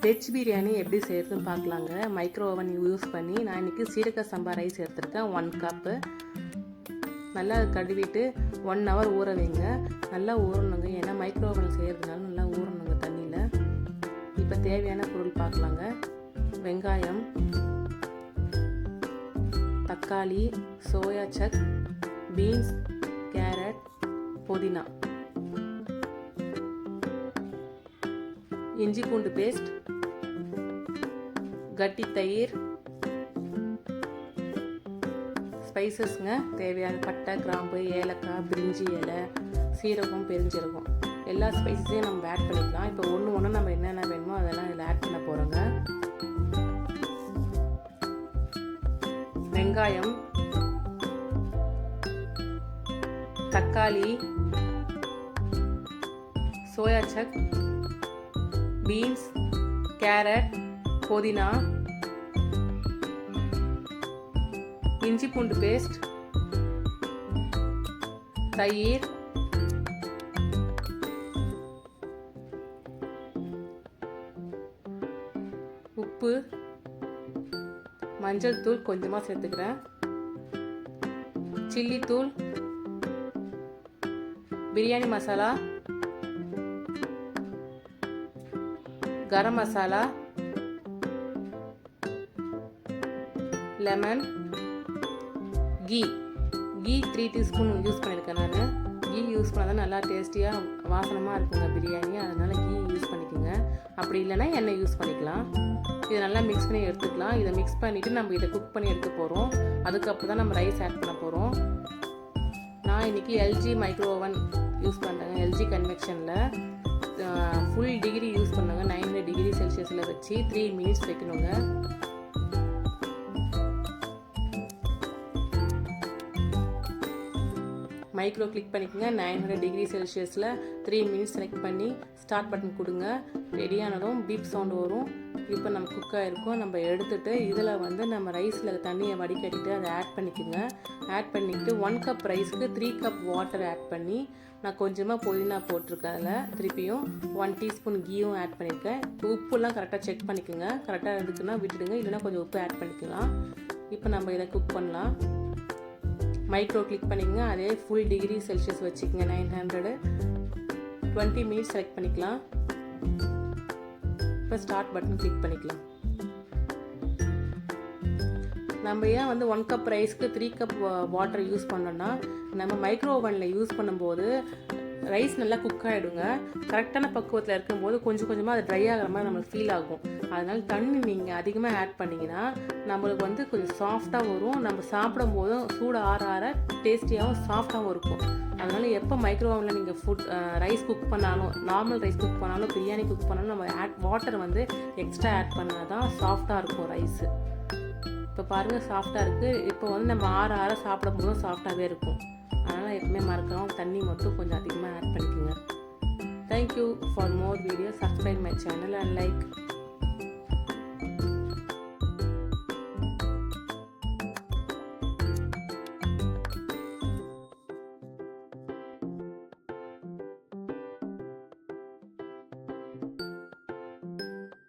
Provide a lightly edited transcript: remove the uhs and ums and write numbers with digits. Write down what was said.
Veg biryani எப்படி செய்கிறதுன்னு பார்க்கலாங்க. மைக்ரோ ஓவன் யூஸ் பண்ணி நான் இன்றைக்கி சீரக சம்பா ரைஸ் எடுத்துருக்கேன் 1 கப்பு. நல்லா கழுவிட்டு 1 hour ஊற வைங்க. நல்லா ஊறணுங்க, ஏன்னா மைக்ரோ ஓவன் செய்கிறதுனால நல்லா ஊறணுங்க தண்ணியில். இப்போ தேவையான பொருள் பார்க்கலாங்க. வெங்காயம், தக்காளி, சோயா சக், பீன்ஸ், கேரட், புதினா, இஞ்சி பூண்டு பேஸ்ட், கட்டி தயிர், ஸ்பைசஸ்ங்க தேவையான பட்டை, கிராம்பு, ஏலக்காய், பிரிஞ்சி இலை, சீரகம், பெருஞ்சீரகம் எல்லா ஸ்பைசஸையும் நம்ம ஆட் பண்ணிக்கலாம். இப்போ ஒன்று நம்ம என்னென்ன வேணுமோ அதெல்லாம் இதில் ஆட் பண்ண போகிறோங்க. வெங்காயம், தக்காளி, சோயா சக், பீன்ஸ், கேரட், புதினா, இஞ்சி பூண்டு பேஸ்ட், தயிர், உப்பு, மஞ்சள் தூள் கொஞ்சமாக சேர்த்துக்கிறேன், சில்லி தூள், biryani masala, garam masala, lemon, ghee 3 teaspoon use பண்ணியிருக்கேன் நான். கீ யூஸ் பண்ணால் தான் நல்லா டேஸ்டியாக வாசனமாக இருக்குங்க பிரியாணி, அதனால் கீ யூஸ் பண்ணிக்கோங்க. அப்படி இல்லைன்னா எண்ணெய் யூஸ் பண்ணிக்கலாம். இதை நல்லா மிக்ஸ் பண்ணி எடுத்துக்கலாம். இதை மிக்ஸ் பண்ணிவிட்டு நம்ம இதை குக் பண்ணி எடுக்க போகிறோம். அதுக்கப்புறம் தான் நம்ம ரைஸ் ஆட் பண்ண போகிறோம். நான் இன்றைக்கி எல்ஜி மைக்ரோ ஓவன் யூஸ் பண்ணுறேங்க. எல்ஜி கன்வெக்ஷனில் ஃபுல் டிகிரி யூஸ் பண்ணுங்க. 900 டிகிரி செல்சியஸில் வச்சு 3 minutes வைக்கணுங்க. மைக்ரோ கிளிக் பண்ணிக்கோங்க. 900 டிகிரி செல்சியஸில் 3 minutes செலக்ட் பண்ணி ஸ்டார்ட் பட்டன் கொடுங்க. ரெடியானதும் பீப் சவுண்டு வரும். இப்போ நம்ம குக் ஆகிருக்கும். நம்ம எடுத்துகிட்டு இதில் நம்ம ரைஸில் தண்ணியை வடிகட்டிட்டு அதை ஆட் பண்ணிக்கோங்க. ஆட் பண்ணிக்கிட்டு 1 கப் ரைஸ்க்கு 3 கப் வாட்டர் ஆட் பண்ணி நான் கொஞ்சமாக புதினா போட்டிருக்கேன். அதில் திருப்பியும் 1 டீஸ்பூன் கீயும் ஆட் பண்ணியிருக்கேன். உப்புலாம் கரெக்டாக செக் பண்ணிக்கோங்க. கரெக்டாக இருக்குன்னா விட்டுடுங்க, இல்லைன்னா கொஞ்சம் உப்பு ஆட் பண்ணிக்கலாம். இப்போ நம்ம இதை குக் பண்ணலாம். மைக்ரோ கிளிக் பண்ணிக்கங்க. அதே ஃபுல் டிகிரி செல்சியஸ் வச்சுக்கோங்க. 900 20 minutes செலக்ட் பண்ணிக்கலாம். இப்போ ஸ்டார்ட் பட்டன் கிளிக் பண்ணிக்கலாம். நம்ம ஏன் 1 கப் ரைஸ்க்கு 3 கப் வாட்டர் யூஸ் பண்ணோன்னா, நம்ம மைக்ரோ ஓவனில் யூஸ் பண்ணும்போது ரைஸ் நல்லா குக் ஆகிடுங்க. கரெக்டான பக்குவத்தில் இருக்கும்போது கொஞ்சம் கொஞ்சமாக அது ட்ரை ஆகிற மாதிரி நம்மளுக்கு ஃபீல் ஆகும். அதனால தண்ணி நீங்கள் அதிகமாக ஆட் பண்ணிங்கன்னா நம்மளுக்கு கொஞ்சம் சாஃப்டாக வரும். நம்ம சாப்பிடும் போதும் சூடு ஆற ஆற டேஸ்டியாகவும் சாஃப்டாகவும் இருக்கும். அதனால் எப்போ மைக்ரோ ஓவனில் நீங்கள் ரைஸ் குக் பண்ணாலும், நார்மல் ரைஸ் குக் பண்ணாலும், பிரியாணி குக் பண்ணாலும் நம்ம வாட்டர் எக்ஸ்ட்ரா ஆட் பண்ணால் தான் சாஃப்டாக இருக்கும் ரைஸு. இப்போ பாருங்கள் சாஃப்டாக இருக்குது. இப்போ நம்ம ஆற ஆற சாப்பிடும் போதும் சாஃப்டாகவே இருக்கும். அதனால் எப்பவுமே மறக்காமல் தண்ணி மட்டும் கொஞ்சம் அதிகமாக ஆட் பண்ணிக்கோங்க. Thank you for more video. Subscribe my channel and like.